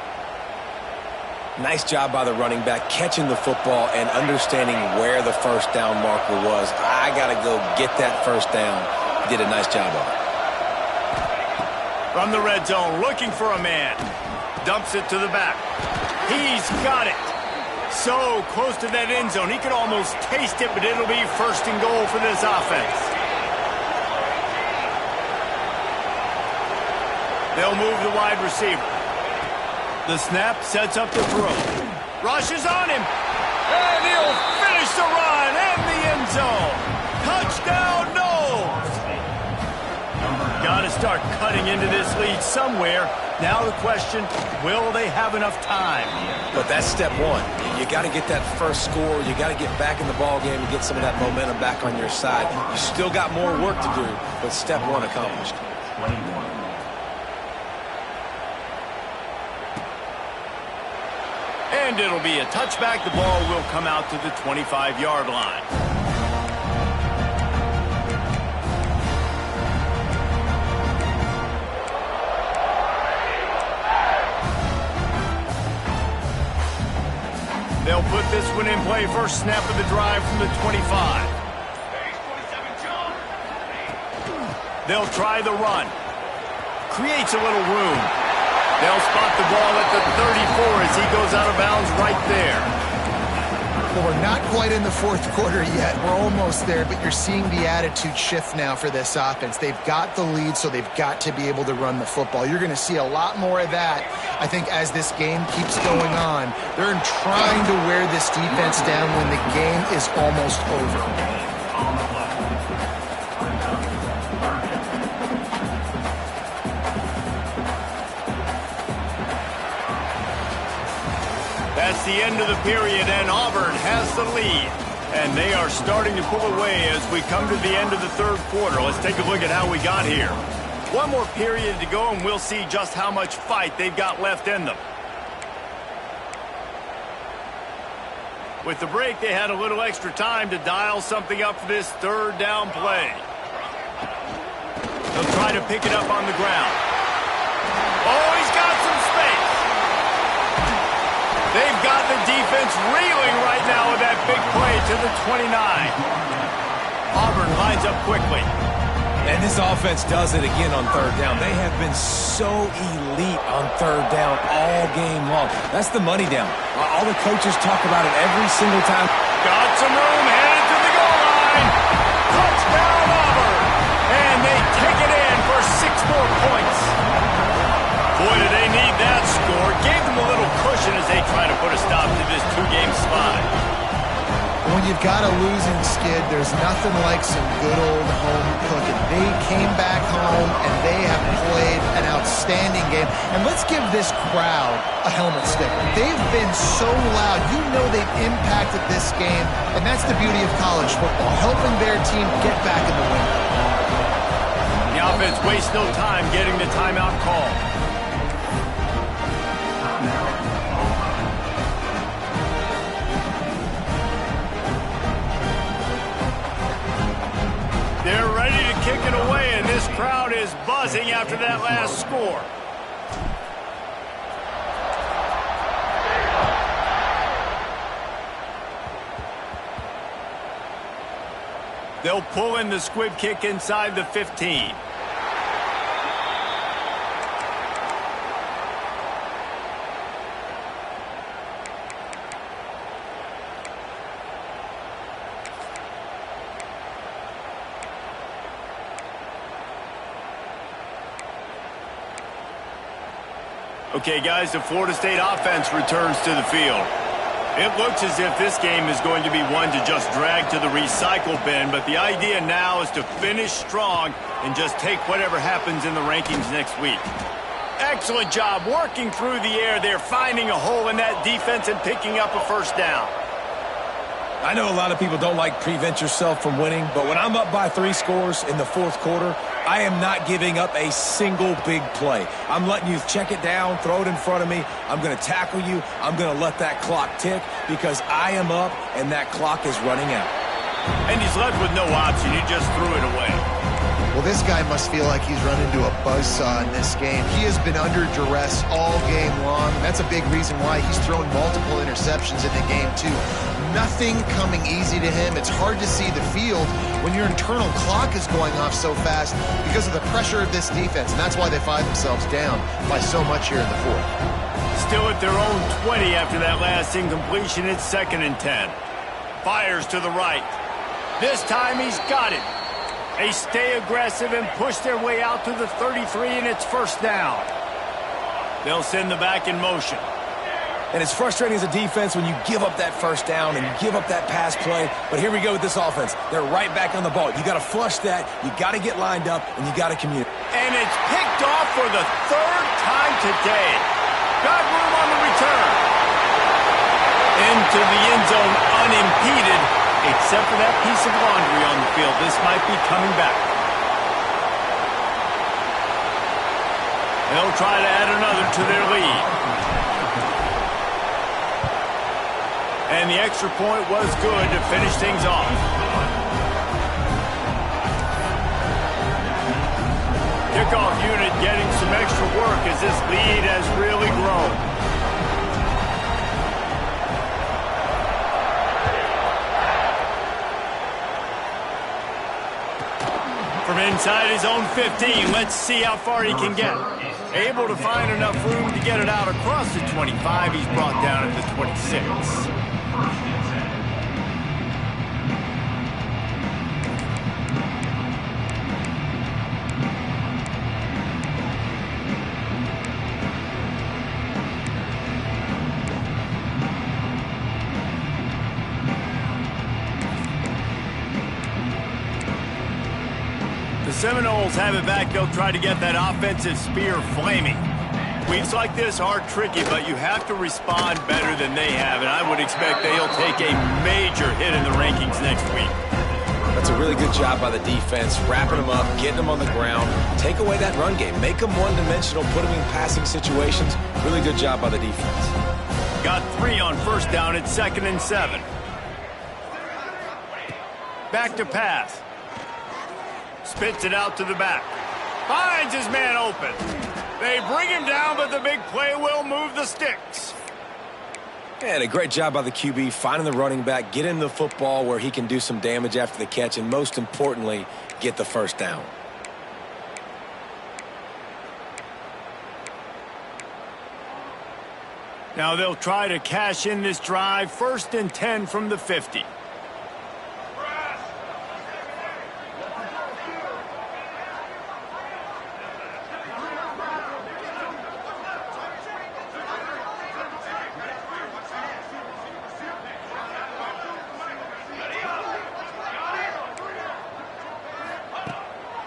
Speaker 3: Nice job by the running back, catching the football and understanding where the first down marker was. I got to go get that first down. He did a nice job of it.
Speaker 1: From the red zone, looking for a man. Dumps it to the back. He's got it. So close to that end zone. He could almost taste it, but it'll be first and goal for this offense. They'll move the wide receiver. The snap sets up the throw. Rushes on him. And he'll finish the run and the end zone. Touchdown, Noles. Got to start cutting into this lead somewhere. Now the question, will they have enough time?
Speaker 3: But that's step one. You got to get that first score. You got to get back in the ball game and get some of that momentum back on your side. You still got more work to do, but step one accomplished.
Speaker 1: And it'll be a touchback. The ball will come out to the 25-yard line. They'll put this one in play. First snap of the drive from the 25. They'll try the run. Creates a little room. They'll spot the ball at the 34 as he goes out of bounds right there.
Speaker 2: Well, we're not quite in the fourth quarter yet. We're almost there, but you're seeing the attitude shift now for this offense. They've got the lead, so they've got to be able to run the football. You're going to see a lot more of that, I think, as this game keeps going on. They're trying to wear this defense down when the game is almost over.
Speaker 1: That's the end of the period, and Auburn has the lead. And they are starting to pull away as we come to the end of the third quarter. Let's take a look at how we got here. One more period to go, and we'll see just how much fight they've got left in them. With the break, they had a little extra time to dial something up for this third down play. They'll try to pick it up on the ground. Oh, he's got some space. They've got the defense reeling right now with that big play to the 29. Auburn lines up quickly.
Speaker 3: And this offense does it again on third down. They have been so elite on third down all game long. That's the money down. All the coaches talk about it every single time.
Speaker 1: Got some room, headed to the goal line. Touchdown, Auburn. And they take it in for 6 more points. Boy, do they need that score. Gave them a little cushion as they try to put a stop to this 2-game spot.
Speaker 2: When you've got a losing skid, there's nothing like some good old home cooking. They came back home, and they have played an outstanding game. And let's give this crowd a helmet sticker. They've been so loud. You know they've impacted this game, and that's the beauty of college football, helping their team get back in the win.
Speaker 1: The offense wastes no time getting the timeout call. They're ready to kick it away, and this crowd is buzzing after that last score. They'll pull in the squib kick inside the 15. Okay, guys, the Florida State offense returns to the field. It looks as if this game is going to be one to just drag to the recycle bin, but the idea now is to finish strong and just take whatever happens in the rankings next week. Excellent job working through the air. They're finding a hole in that defense and picking up a first down.
Speaker 3: I know a lot of people don't like prevent yourself from winning, but when I'm up by 3 scores in the fourth quarter, I am not giving up a single big play. I'm letting you check it down, throw it in front of me. I'm going to tackle you. I'm going to let that clock tick because I am up and that clock is running out.
Speaker 1: And he's left with no option. He just threw it away.
Speaker 2: Well, this guy must feel like he's run into a buzzsaw in this game. He has been under duress all game long. That's a big reason why he's thrown multiple interceptions in the game, too. Nothing coming easy to him. It's hard to see the field when your internal clock is going off so fast because of the pressure of this defense, and that's why they find themselves down by so much here in the fourth.
Speaker 1: Still at their own 20 after that last incompletion. It's 2nd and 10. Fires to the right. This time he's got it. They stay aggressive and push their way out to the 33, and it's first down. They'll send the back in motion.
Speaker 3: And it's frustrating as a defense when you give up that first down and you give up that pass play. But here we go with this offense. They're right back on the ball. You got to flush that. You got to get lined up, and you got to communicate.
Speaker 1: And it's picked off for the 3rd time today. Got room on the return. Into the end zone unimpeded, except for that piece of laundry on the field. This might be coming back. They'll try to add another to their lead. And the extra point was good to finish things off. Kickoff unit getting some extra work as this lead has really grown. From inside his own 15, let's see how far he can get. Able to find enough room to get it out across the 25. He's brought down at the 26. The Seminoles have it back. They'll try to get that offensive spear flaming. Weeks like this are tricky, but you have to respond better than they have, and I would expect they'll take a major hit in the rankings next week.
Speaker 3: That's a really good job by the defense, wrapping them up, getting them on the ground, take away that run game, make them one-dimensional, put them in passing situations. Really good job by the defense.
Speaker 1: Got 3 on first down at 2nd and 7. Back to pass. Spits it out to the back. Finds his man open. They bring him down, but the big play will move the sticks.
Speaker 3: And a great job by the QB, finding the running back, get him the football where he can do some damage after the catch, and most importantly, get the first down.
Speaker 1: Now they'll try to cash in this drive. 1st and 10 from the 50.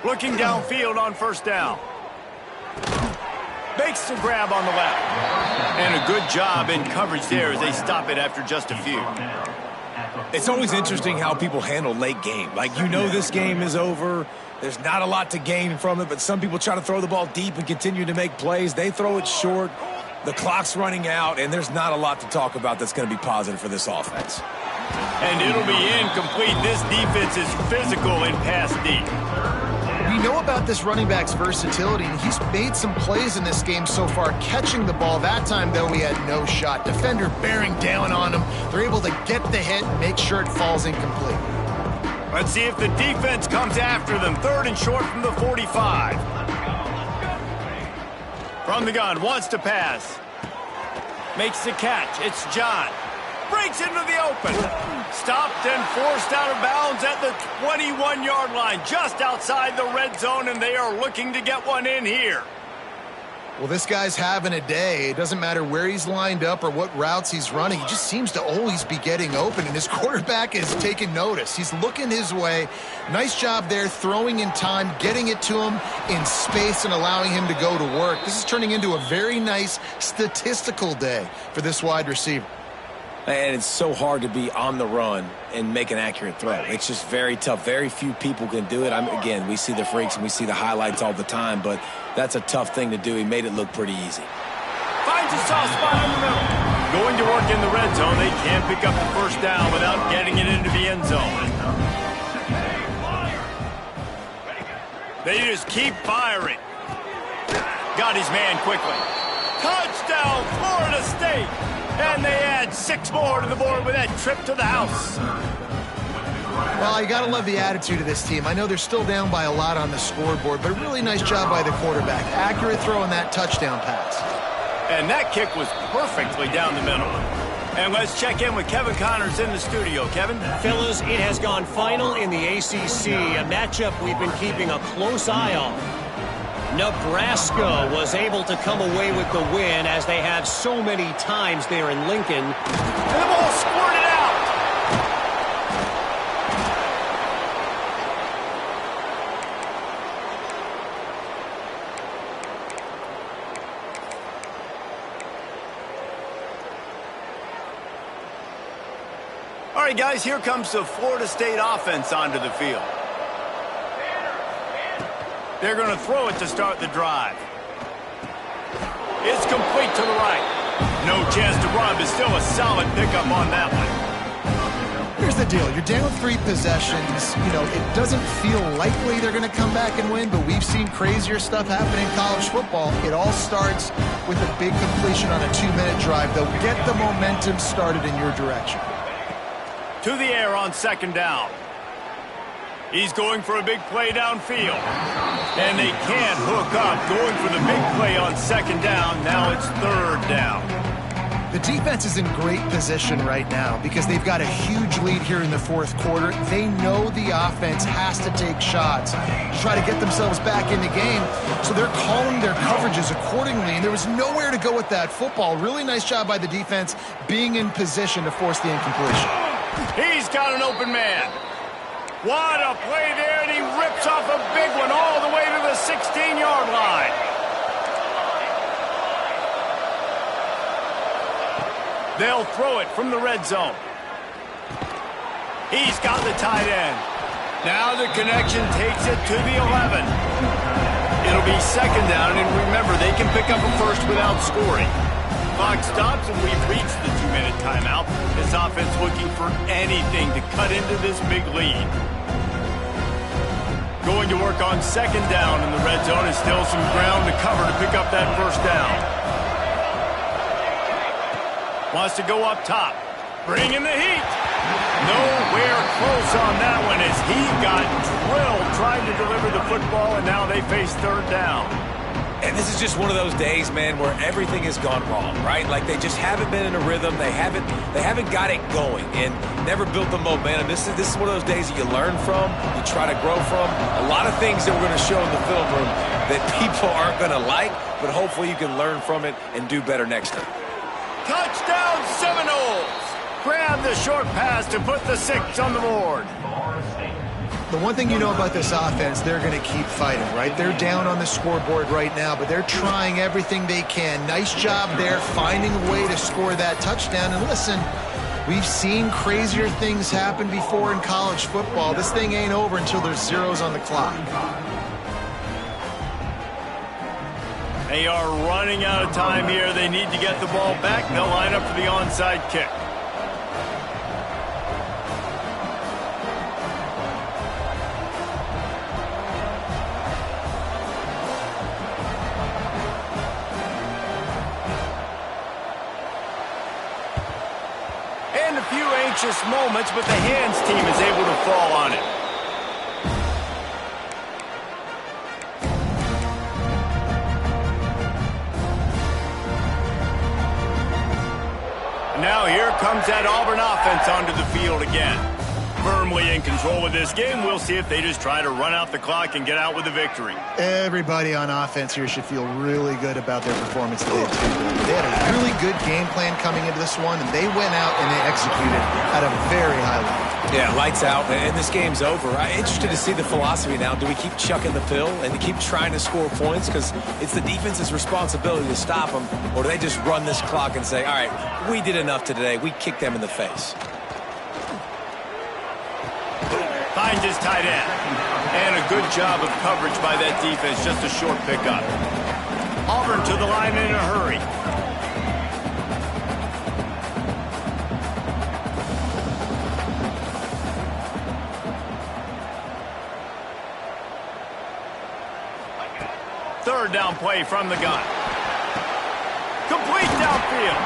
Speaker 1: Looking downfield on first down. Makes the grab on the left. And a good job in coverage there as they stop it after just a few.
Speaker 3: It's always interesting how people handle late game. Like, you know this game is over. There's not a lot to gain from it, but some people try to throw the ball deep and continue to make plays. They throw it short. The clock's running out, and there's not a lot to talk about that's going to be positive for this offense.
Speaker 1: And it'll be incomplete. This defense is physical in pass deep.
Speaker 2: We know about this running back's versatility, and he's made some plays in this game so far, catching the ball. That time, though, he had no shot. Defender bearing down on him. They're able to get the hit and make sure it falls incomplete.
Speaker 1: Let's see if the defense comes after them. 3rd and short from the 45. From the gun, wants to pass. Makes the catch. It's John. Breaks into the open. Stopped and forced out of bounds at the 21-yard line, just outside the red zone, and they are looking to get one in here.
Speaker 2: Well, this guy's having a day. It doesn't matter where he's lined up or what routes he's running. He just seems to always be getting open, and his quarterback is taking notice. He's looking his way. Nice job there, throwing in time, getting it to him in space and allowing him to go to work. This is turning into a very nice statistical day for this wide receiver.
Speaker 3: And it's so hard to be on the run and make an accurate throw. It's just very tough. Very few people can do it. Again, we see the freaks and we see the highlights all the time, but that's a tough thing to do. He made it look pretty easy.
Speaker 1: Finds a soft spot in the middle. Going to work in the red zone. They can't pick up the first down without getting it into the end zone. They just keep firing. Got his man quickly. Touchdown, Florida State. And they add 6 more to the board with that trip to the house.
Speaker 2: Well, you got to love the attitude of this team. I know they're still down by a lot on the scoreboard, but a really nice job by the quarterback. Accurate throw in that touchdown pass.
Speaker 1: And that kick was perfectly down the middle. And let's check in with Kevin Connors in the studio. Kevin?
Speaker 5: Fellas, it has gone final in the ACC, a matchup we've been keeping a close eye on. Nebraska was able to come away with the win, as they have so many times there in Lincoln.
Speaker 1: And the ball squirted out. All right, guys, here comes the Florida State offense onto the field. They're going to throw it to start the drive. It's complete to the right. No chance to run, but still a solid pickup on that one.
Speaker 2: Here's the deal. You're down 3 possessions. You know, it doesn't feel likely they're going to come back and win, but we've seen crazier stuff happen in college football. It all starts with a big completion on a 2-minute drive. They'll get the momentum started in your direction.
Speaker 1: To the air on second down. He's going for a big play downfield. And they can't hook up. Going for the big play on second down. Now it's third down.
Speaker 2: The defense is in great position right now because they've got a huge lead here in the fourth quarter. They know the offense has to take shots to try to get themselves back in the game, so they're calling their coverages accordingly, and there was nowhere to go with that football. Really nice job by the defense being in position to force the incompletion.
Speaker 1: He's got an open man. What a play there, and he rips off a big one all the way to the 16-yard line. They'll throw it from the red zone. He's got the tight end. Now the connection takes it to the 11. It'll be second down, and remember, they can pick up a first without scoring. Clock stops, and we've reached the 2-minute timeout. This offense looking for anything to cut into this big lead. Going to work on second down in the red zone is still some ground to cover to pick up that first down. Wants to go up top. Bring in the heat. Nowhere close on that one as he got drilled trying to deliver the football, and now they face third down.
Speaker 3: And this is just one of those days, man, where everything has gone wrong, right? Like they just haven't been in a rhythm. They haven't got it going and never built the momentum. This is one of those days that you learn from, you try to grow from. A lot of things that we're going to show in the film room that people aren't going to like, but hopefully you can learn from it and do better next time.
Speaker 1: Touchdown Seminoles! Grab the short pass to put the 6 on the board.
Speaker 2: The one thing you know about this offense, they're going to keep fighting, right? They're down on the scoreboard right now, but they're trying everything they can. Nice job there, finding a way to score that touchdown. And listen, we've seen crazier things happen before in college football. This thing ain't over until there's zeros on the clock.
Speaker 1: They are running out of time here. They need to get the ball back. They'll line up for the onside kick. And a few anxious moments, but the hands team is able to fall on it. Now here comes that Auburn offense onto the field again. Firmly in control of this game. We'll see if they just try to run out the clock and get out with a victory.
Speaker 2: Everybody on offense here should feel really good about their performance today, too. They had a really good game plan coming into this one, and they went out and they executed at a very high level.
Speaker 3: Yeah, lights out, and this game's over. I'm interested to see the philosophy now. Do we keep chucking the pill and to keep trying to score points because it's the defense's responsibility to stop them, or do they just run this clock and say, all right, we did enough today. We kicked them in the face.
Speaker 1: Finds his tight end. And a good job of coverage by that defense. Just a short pickup. Auburn to the line in a hurry. Third down play from the gun. Complete downfield.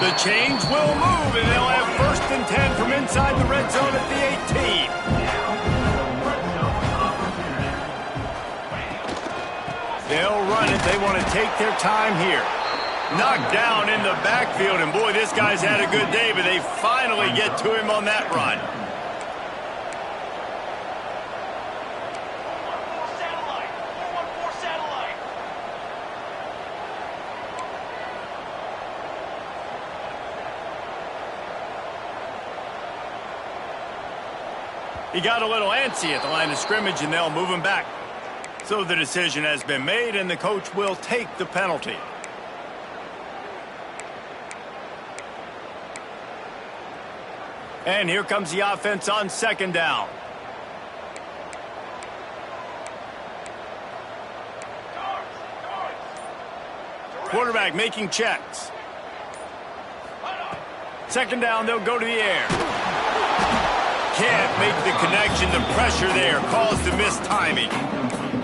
Speaker 1: The change will move, and they'll have first and 10 from inside the red zone at the 18. They'll run it. They want to take their time here. Knocked down in the backfield, and boy, this guy's had a good day, but they finally get to him on that run. He got a little antsy at the line of scrimmage, and they'll move him back. So the decision has been made, and the coach will take the penalty. And here comes the offense on second down. Quarterback making checks. Second down, they'll go to the air. Can't make the connection. The pressure there caused the missed timing.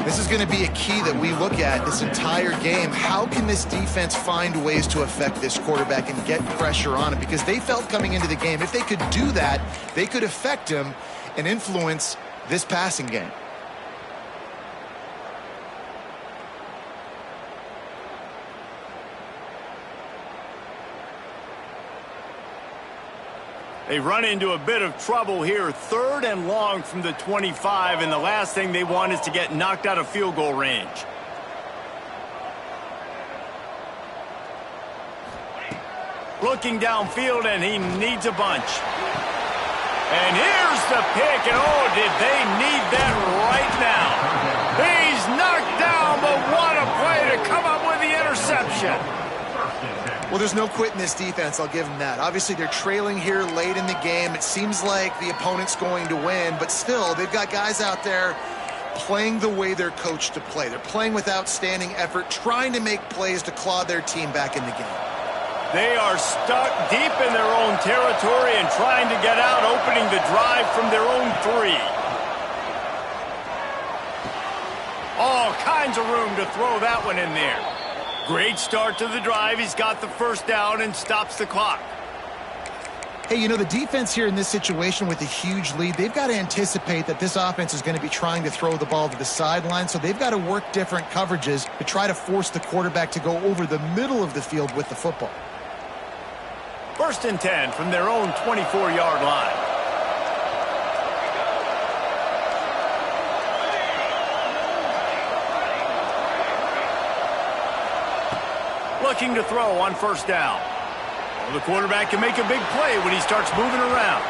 Speaker 2: This is going to be a key that we look at this entire game. How can this defense find ways to affect this quarterback and get pressure on him? Because they felt coming into the game, if they could do that, they could affect him and influence this passing game.
Speaker 1: They run into a bit of trouble here. 3rd and long from the 25, and the last thing they want is to get knocked out of field goal range. Looking downfield, and he needs a bunch. And here's the pick, and oh, did they need that right now. He's knocked down, but what a play to come up with the interception.
Speaker 2: Well, there's no quit in this defense, I'll give them that. Obviously, they're trailing here late in the game. It seems like the opponent's going to win, but still, they've got guys out there playing the way they're coached to play. They're playing with outstanding effort, trying to make plays to claw their team back in the game.
Speaker 1: They are stuck deep in their own territory and trying to get out, opening the drive from their own 3. All kinds of room to throw that one in there. Great start to the drive. He's got the first down and stops the clock.
Speaker 2: Hey, you know, the defense here in this situation with a huge lead, they've got to anticipate that this offense is going to be trying to throw the ball to the sideline, so they've got to work different coverages to try to force the quarterback to go over the middle of the field with the football.
Speaker 1: 1st and 10 from their own 24-yard line. Looking to throw on 1st down. Well, the quarterback can make a big play when he starts moving around.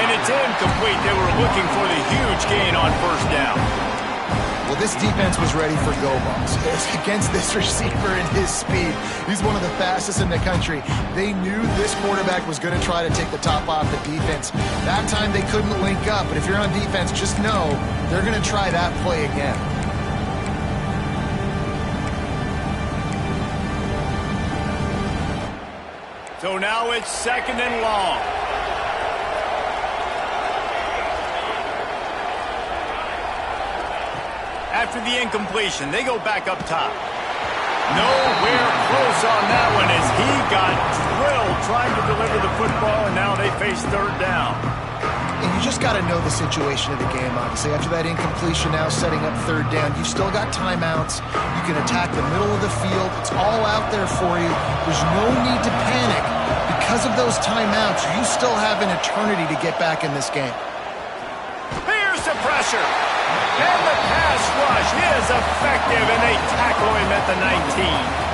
Speaker 1: And it's incomplete. They were looking for the huge gain on 1st down.
Speaker 2: Well, this defense was ready for go balls. Against this receiver and his speed, he's one of the fastest in the country. They knew this quarterback was going to try to take the top off the defense. That time they couldn't link up, but if you're on defense, just know they're going to try that play again.
Speaker 1: So now it's 2nd and long. After the incompletion, they go back up top. Nowhere close on that one as he got drilled trying to deliver the football, and now they face 3rd down.
Speaker 2: And you just got to know the situation of the game, obviously. After that incompletion, now setting up 3rd down, you've still got timeouts. You can attack the middle of the field. It's all out there for you. There's no need to panic. Because of those timeouts, you still have an eternity to get back in this game.
Speaker 1: Here's the pressure. And the pass rush is effective, and they tackle him at the 19.